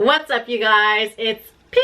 What's up, you guys? It's Peace,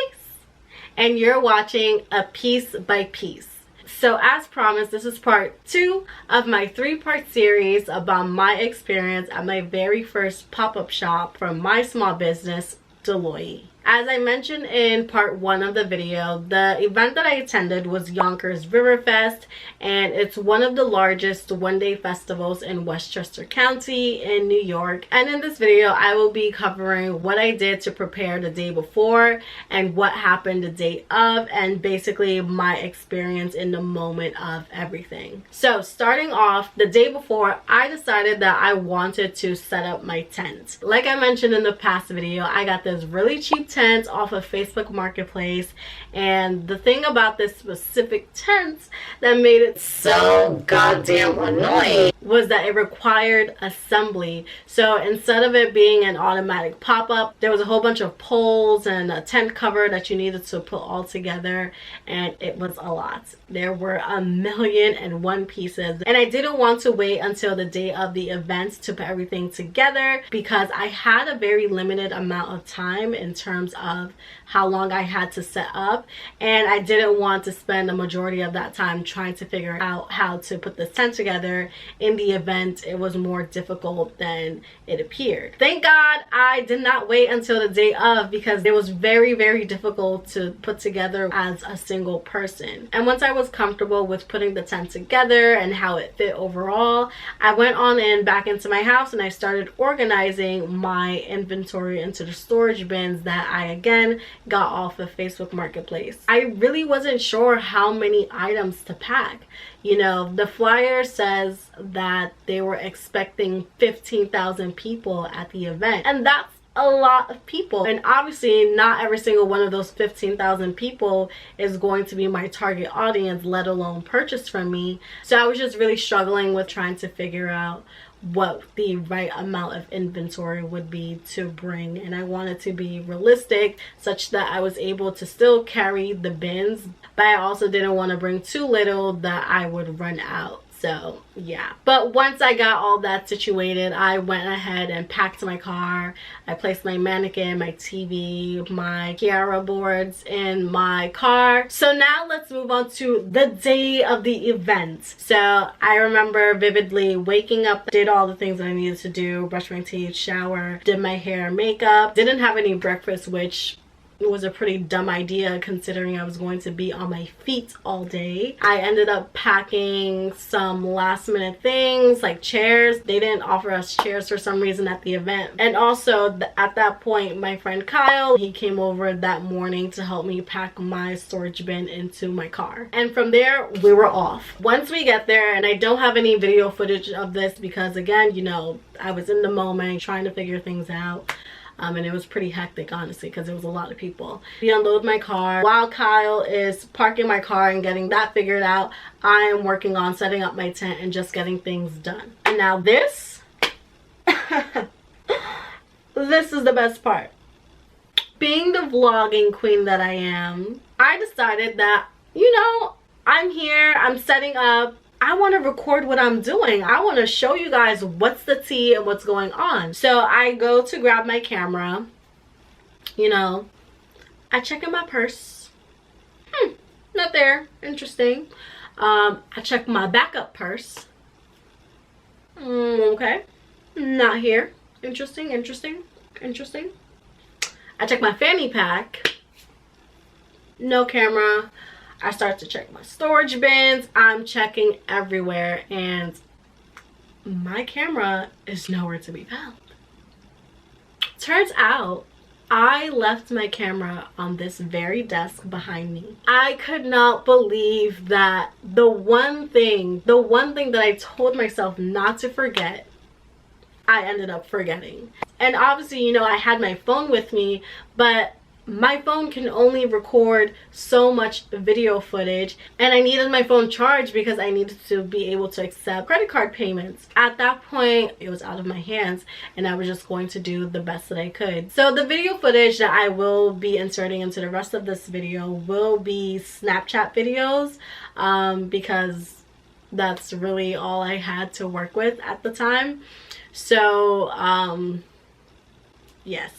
and you're watching A Piece by Piece. So as promised, this is part 2 of my 3-part series about my experience at my very first pop-up shop from my small business, Deloitte. As I mentioned in part 1 of the video, the event that I attended was Yonkers Riverfest, and it's one of the largest one-day festivals in Westchester County in New York. And in this video, I will be covering what I did to prepare the day before and what happened the day of, and basically my experience in the moment of everything. So starting off, the day before, I decided that I wanted to set up my tent. Like I mentioned in the past video, I got this really cheap tent off of Facebook Marketplace, and the thing about this specific tent that made it so goddamn annoying was that it required assembly. So instead of it being an automatic pop-up, there was a whole bunch of poles and a tent cover that you needed to put all together, and it was a lot. There were 1,000,001 pieces, and I didn't want to wait until the day of the event to put everything together because I had a very limited amount of time in terms of how long I had to set up, and I didn't want to spend the majority of that time trying to figure out how to put this tent together. In the event, it was more difficult than it appeared. Thank God I did not wait until the day of, because it was very, very difficult to put together as a single person. And once I was comfortable with putting the tent together and how it fit overall, I went on in back into my house and I started organizing my inventory into the storage bins that I again got off of Facebook Marketplace. I really wasn't sure how many items to pack. You know, the flyer says that they were expecting 15,000 people at the event, and that's a lot of people, and obviously not every single one of those 15,000 people is going to be my target audience, let alone purchase from me. So I was just really struggling with trying to figure out what the right amount of inventory would be to bring, and I wanted to be realistic such that I was able to still carry the bins, but I also didn't want to bring too little that I would run out. So yeah, but once I got all that situated, I went ahead and packed my car. I placed my mannequin, my TV, my Kiara boards in my car. So now let's move on to the day of the event. So I remember vividly waking up, did all the things that I needed to do, brushed my teeth, shower, did my hair and makeup, didn't have any breakfast, which it was a pretty dumb idea considering I was going to be on my feet all day. I ended up packing some last minute things like chairs. They didn't offer us chairs for some reason at the event. And also at that point, my friend Kyle, he came over that morning to help me pack my storage bin into my car. And from there, we were off. Once we get there, and I don't have any video footage of this because again, you know, I was in the moment trying to figure things out. And it was pretty hectic, honestly, because there was a lot of people. We unload my car. While Kyle is parking my car and getting that figured out, I am working on setting up my tent and just getting things done. And now this, this is the best part. Being the vlogging queen that I am, I decided that, you know, I'm here, I'm setting up. I want to record what I'm doing. I want to show you guys what's the tea and what's going on. So I go to grab my camera. You know, I check in my purse. Not there. Interesting. I check my backup purse. Okay. Not here. Interesting, interesting, interesting. I check my fanny pack. No camera. I start to check my storage bins. I'm checking everywhere, and my camera is nowhere to be found. Turns out I left my camera on this very desk behind me. I could not believe that the one thing that I told myself not to forget, I ended up forgetting. And obviously, you know, I had my phone with me, but my phone can only record so much video footage, and I needed my phone charged because I needed to be able to accept credit card payments. At that point, it was out of my hands, and I was just going to do the best that I could. So the video footage that I will be inserting into the rest of this video will be Snapchat videos, because that's really all I had to work with at the time. So yes.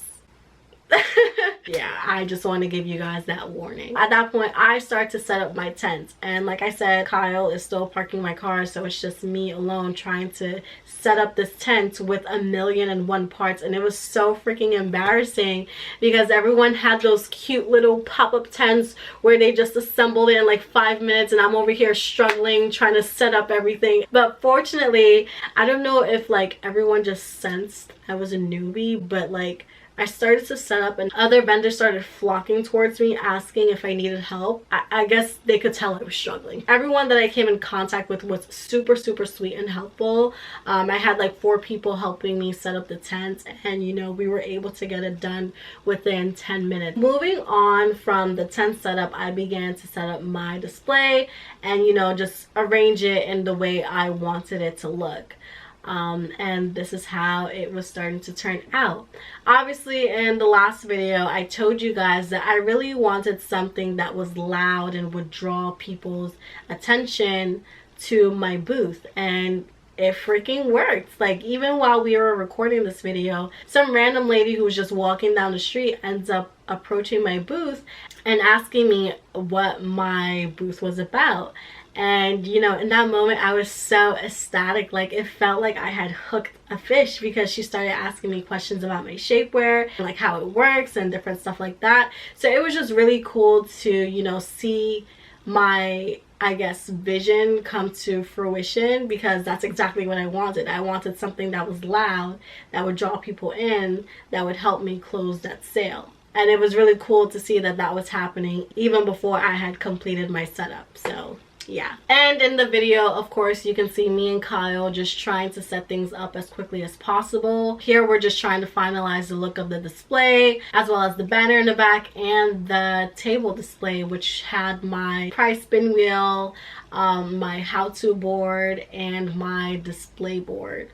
yeah, I just want to give you guys that warning. At that point, I start to set up my tent, and like I said, Kyle is still parking my car, so it's just me alone trying to set up this tent with 1,000,001 parts. And it was so freaking embarrassing because everyone had those cute little pop-up tents where they just assembled it in like 5 minutes, and I'm over here struggling trying to set up everything. But fortunately, I don't know if like everyone just sensed I was a newbie, but like I started to set up and other vendors started flocking towards me asking if I needed help. I guess they could tell I was struggling. Everyone that I came in contact with was super sweet and helpful. I had like 4 people helping me set up the tent, and you know, we were able to get it done within 10 minutes. Moving on from the tent setup, I began to set up my display and, you know, just arrange it in the way I wanted it to look. And this is how it was starting to turn out. Obviously, in the last video I told you guys that I really wanted something that was loud and would draw people's attention to my booth, and it freaking worked. Like, even while we were recording this video, some random lady who was just walking down the street ends up approaching my booth and asking me what my booth was about. And you know, in that moment I was so ecstatic. Like, it felt like I had hooked a fish because she started asking me questions about my shapewear and like how it works and different stuff like that. So it was just really cool to, you know, see my, I guess, vision come to fruition, because that's exactly what I wanted. I wanted something that was loud, that would draw people in, that would help me close that sale. And it was really cool to see that that was happening even before I had completed my setup. So yeah. And in the video, of course, you can see me and Kyle just trying to set things up as quickly as possible. Here we're just trying to finalize the look of the display, as well as the banner in the back and the table display, which had my price spin wheel, my how-to board, and my display board.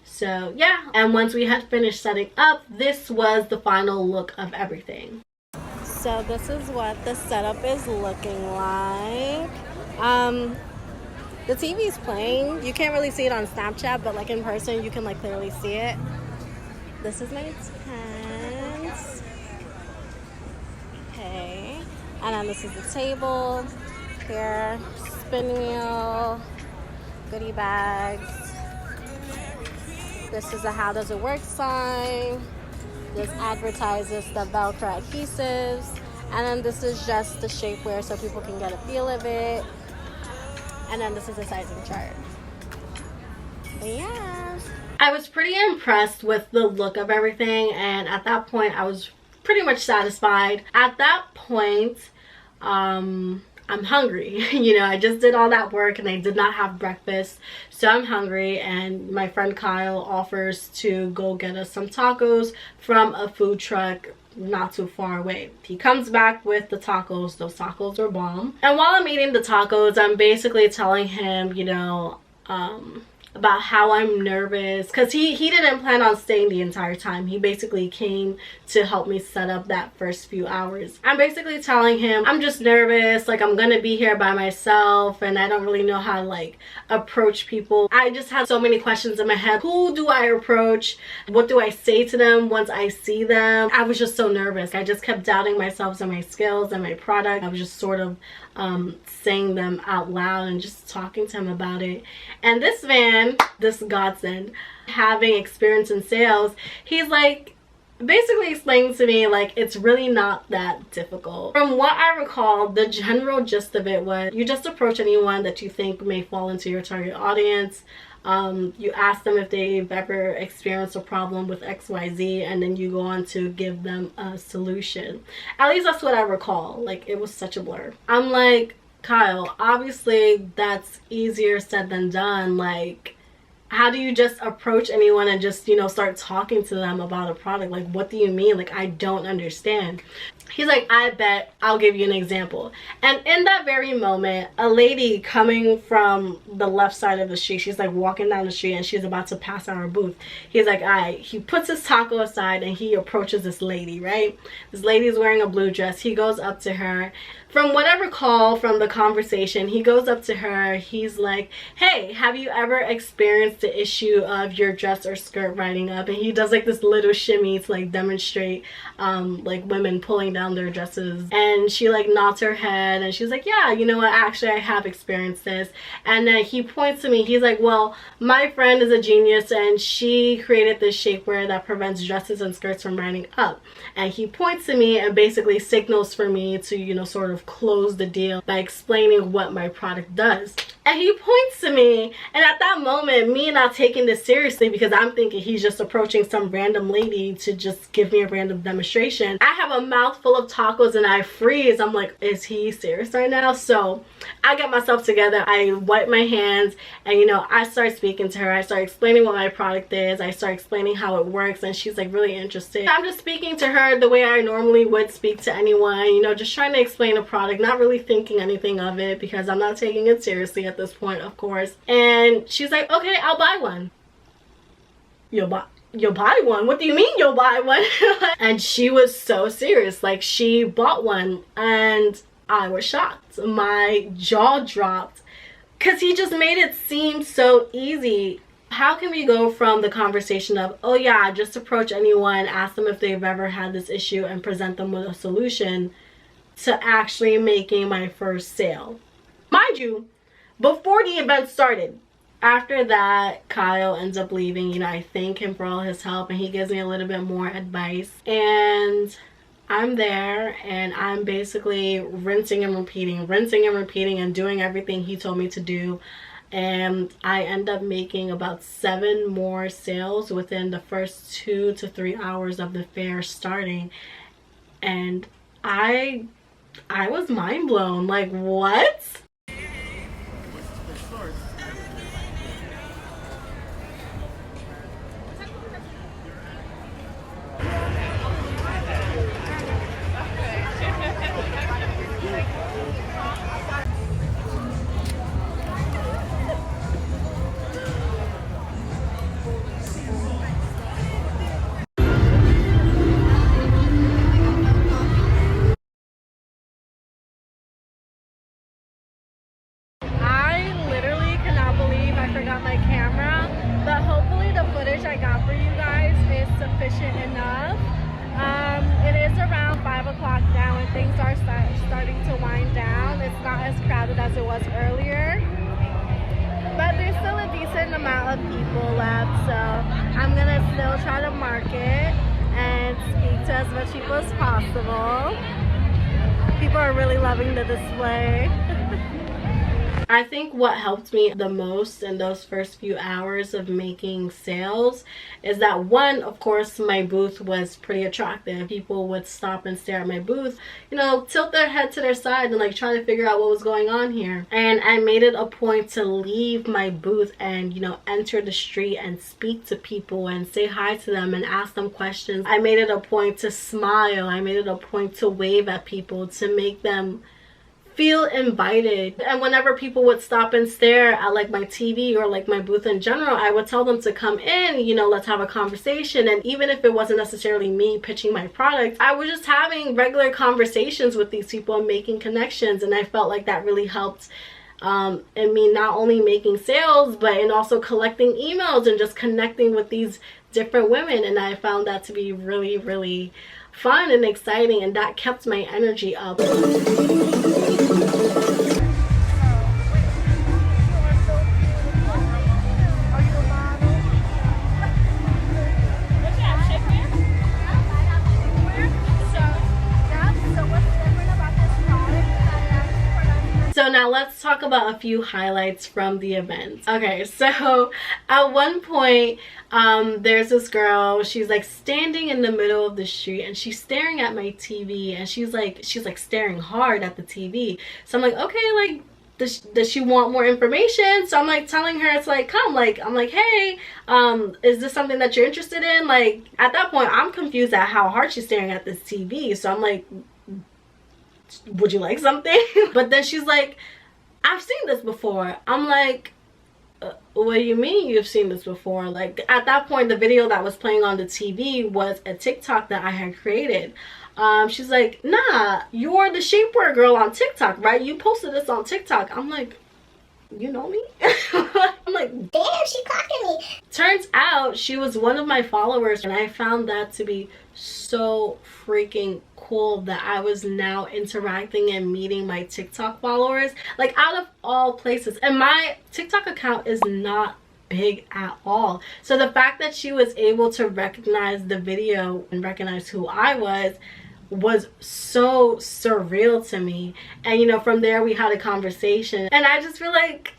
So yeah, and once we had finished setting up, this was the final look of everything. So this is what the setup is looking like. The TV is playing. You can't really see it on Snapchat, but like in person you can like clearly see it. This is my tent. Okay, and then this is the table here, spin wheel, goodie bags. This is a how does it work sign. This advertises the Velcro adhesives, and then this is just the shapewear so people can get a feel of it. And then this is a sizing chart. But yeah, I was pretty impressed with the look of everything, and at that point I was pretty much satisfied. At that point, I'm hungry. You know, I just did all that work and I did not have breakfast, so I'm hungry, and my friend Kyle offers to go get us some tacos from a food truck not too far away. He comes back with the tacos. Those tacos are bomb. And while I'm eating the tacos, I'm basically telling him, you know, about how I'm nervous, because he didn't plan on staying the entire time. He basically came to help me set up that first few hours. I'm basically telling him I'm just nervous, like I'm gonna be here by myself and I don't really know how to like approach people. I just had so many questions in my head. Who do I approach? What do I say to them once I see them? I was just so nervous. I just kept doubting myself and my skills and my product. I was just sort of saying them out loud and just talking to him about it. And this man, this godsend, having experience in sales, he's like basically explaining to me like it's really not that difficult. From what I recall, the general gist of it was you just approach anyone that you think may fall into your target audience. You ask them if they've ever experienced a problem with XYZ, and then you go on to give them a solution. At least that's what I recall. Like, it was such a blur. I'm like, Kyle, obviously that's easier said than done. Like, how do you just approach anyone and just, you know, start talking to them about a product? Like, what do you mean? Like, I don't understand. He's like, I bet, I'll give you an example. And in that very moment, a lady coming from the left side of the street, she's like walking down the street and she's about to pass our booth. He's like, all right, he puts his taco aside and he approaches this lady, right? This lady's wearing a blue dress. He goes up to her. From whatever call from the conversation, he goes up to her. He's like, hey, have you ever experienced the issue of your dress or skirt riding up? And he does like this little shimmy to like demonstrate like women pulling down their dresses. And she like nods her head and she's like, yeah, you know what, actually I have experienced this. And then he points to me. He's like, well, my friend is a genius and she created this shapewear that prevents dresses and skirts from riding up. And he points to me and basically signals for me to, you know, sort of close the deal by explaining what my product does. And he points to me, and at that moment, me not taking this seriously because I'm thinking he's just approaching some random lady to just give me a random demonstration. I have a mouthful of tacos and I freeze. I'm like, is he serious right now? So I get myself together. I wipe my hands and, you know, I start speaking to her. I start explaining what my product is. I start explaining how it works, and she's like really interested. I'm just speaking to her the way I normally would speak to anyone, you know, just trying to explain a product, not really thinking anything of it because I'm not taking it seriously at this point, of course. And she's like, okay, I'll buy one. You'll buy one? What do you mean you'll buy one? And she was so serious. Like, she bought one and I was shocked. My jaw dropped because he just made it seem so easy. How can we go from the conversation of, oh yeah, just approach anyone, ask them if they've ever had this issue and present them with a solution, to actually making my first sale? Mind you, before the event started. After that, Kyle ends up leaving. You know, I thank him for all his help and he gives me a little bit more advice. And I'm there and I'm basically rinsing and repeating and doing everything he told me to do. And I end up making about 7 more sales within the first 2 to 3 hours of the fair starting. And I was mind blown. Like, what? My camera, but hopefully the footage I got for you guys is sufficient enough. It is around 5 o'clock now and things are starting to wind down. It's not as crowded as it was earlier, but there's still a decent amount of people left, so I'm gonna still try to market and speak to as much people as possible. People are really loving the display. I think what helped me the most in those first few hours of making sales is that, one, of course, my booth was pretty attractive. People would stop and stare at my booth, you know, tilt their head to their side and like try to figure out what was going on here. And I made it a point to leave my booth and, you know, enter the street and speak to people and say hi to them and ask them questions. I made it a point to smile. I made it a point to wave at people, to make them feel invited. And whenever people would stop and stare at like my TV or like my booth in general, I would tell them to come in, you know, let's have a conversation. And even if it wasn't necessarily me pitching my product, I was just having regular conversations with these people and making connections. And I felt like that really helped in me not only making sales, but in also collecting emails and just connecting with these different women. And I found that to be really, really fun and exciting, and that kept my energy up. So now let's talk about a few highlights from the event. Okay, so at one point, there's this girl, she's like standing in the middle of the street and she's staring at my TV, and she's like staring hard at the TV. So I'm like, okay, like, does she want more information? So I'm like telling her, it's like, come, like, I'm like, hey, is this something that you're interested in? Like, at that point, I'm confused at how hard she's staring at this TV. So I'm like, would you like something? But then she's like, I've seen this before. I'm like, what do you mean you've seen this before? Like, at that point, the video that was playing on the TV was a TikTok that I had created. She's like, nah, you're the shapewear girl on TikTok, right? You posted this on TikTok. I'm like, you know me? I'm like, damn, she clocking me. Turns out she was one of my followers, and I found that to be so freaking cool that I was now interacting and meeting my TikTok followers, like, out of all places. And my TikTok account is not big at all, so the fact that she was able to recognize the video and recognize who I was so surreal to me. And you know, from there we had a conversation, and I just feel like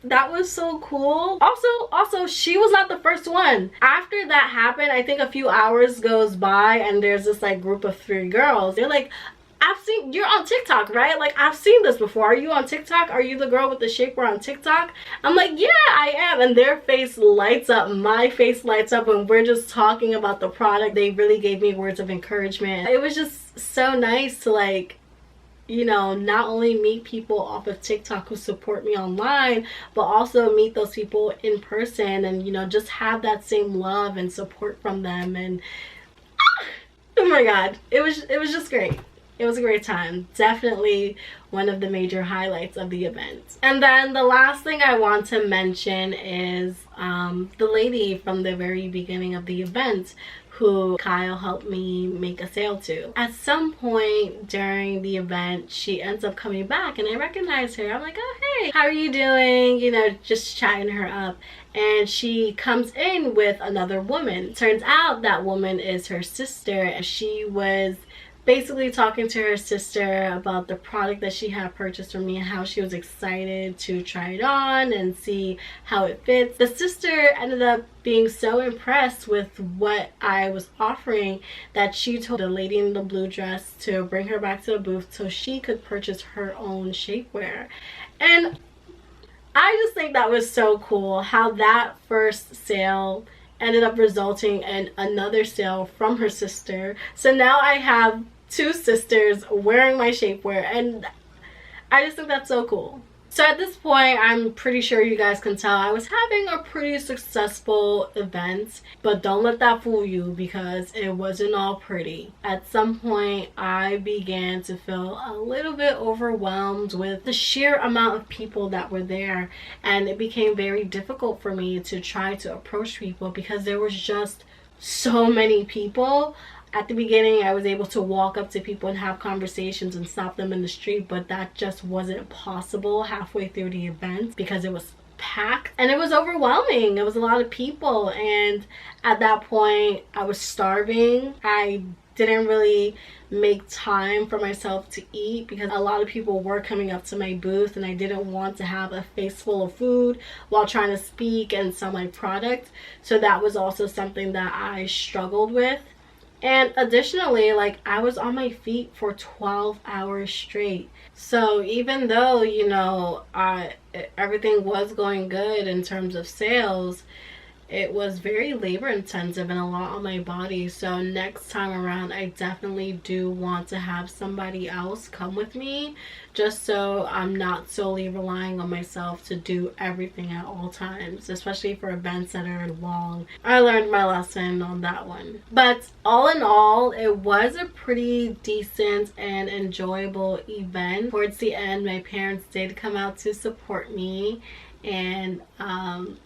that was so cool. Also, she was not the first one. After that happened, I think a few hours goes by, and there's this like group of 3 girls. They're like, I've seen, you're on TikTok, right? Like, I've seen this before. Are you on TikTok? Are you the girl with the shapewear on TikTok? I'm like, yeah, I am. And their face lights up. My face lights up when we're just talking about the product. They really gave me words of encouragement. It was just so nice to, like, you know, not only meet people off of TikTok who support me online, but also meet those people in person and, you know, just have that same love and support from them. And oh my God, it was just great. It was a great time. Definitely one of the major highlights of the event. And then the last thing I want to mention is the lady from the very beginning of the event who Kyle helped me make a sale to. At some point during the event, she ends up coming back, and I recognize her. I'm like, oh, hey, how are you doing? You know, just chatting her up. And she comes in with another woman. Turns out that woman is her sister, and she was basically talking to her sister about the product that she had purchased from me and how she was excited to try it on and see how it fits. The sister ended up being so impressed with what I was offering that she told the lady in the blue dress to bring her back to the booth so she could purchase her own shapewear. And I just think that was so cool how that first sale ended up resulting in another sale from her sister. So now I have 2 sisters wearing my shapewear, and I just think that's so cool. So at this point, I'm pretty sure you guys can tell I was having a pretty successful event, but don't let that fool you because it wasn't all pretty. At some point, I began to feel a little bit overwhelmed with the sheer amount of people that were there, and it became very difficult for me to try to approach people because there was just so many people. At the beginning, I was able to walk up to people and have conversations and stop them in the street, but that just wasn't possible halfway through the event because it was packed and it was overwhelming. It was a lot of people, and at that point, I was starving. I didn't really make time for myself to eat because a lot of people were coming up to my booth, and I didn't want to have a face full of food while trying to speak and sell my product. So that was also something that I struggled with. And additionally, like, I was on my feet for 12 hours straight. So even though, you know, everything was going good in terms of sales, it was very labor intensive and a lot on my body. So next time around, I definitely do want to have somebody else come with me, just so I'm not solely relying on myself to do everything at all times, especially for events that are long. I learned my lesson on that one. But all in all, it was a pretty decent and enjoyable event. Towards the end, my parents did come out to support me, and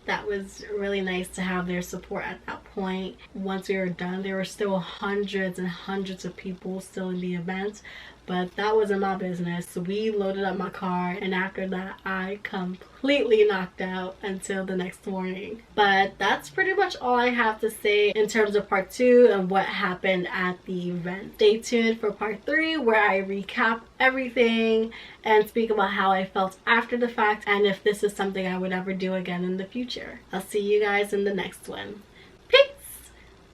that was really nice to have their support at that point. Once we were done, there were still hundreds and hundreds of people still in the event, but that wasn't my business. So we loaded up my car, and after that I completely knocked out until the next morning. But that's pretty much all I have to say in terms of part 2 and what happened at the event. Stay tuned for part 3 where I recap everything and speak about how I felt after the fact and if this is something I would ever do again in the future. I'll see you guys in the next one.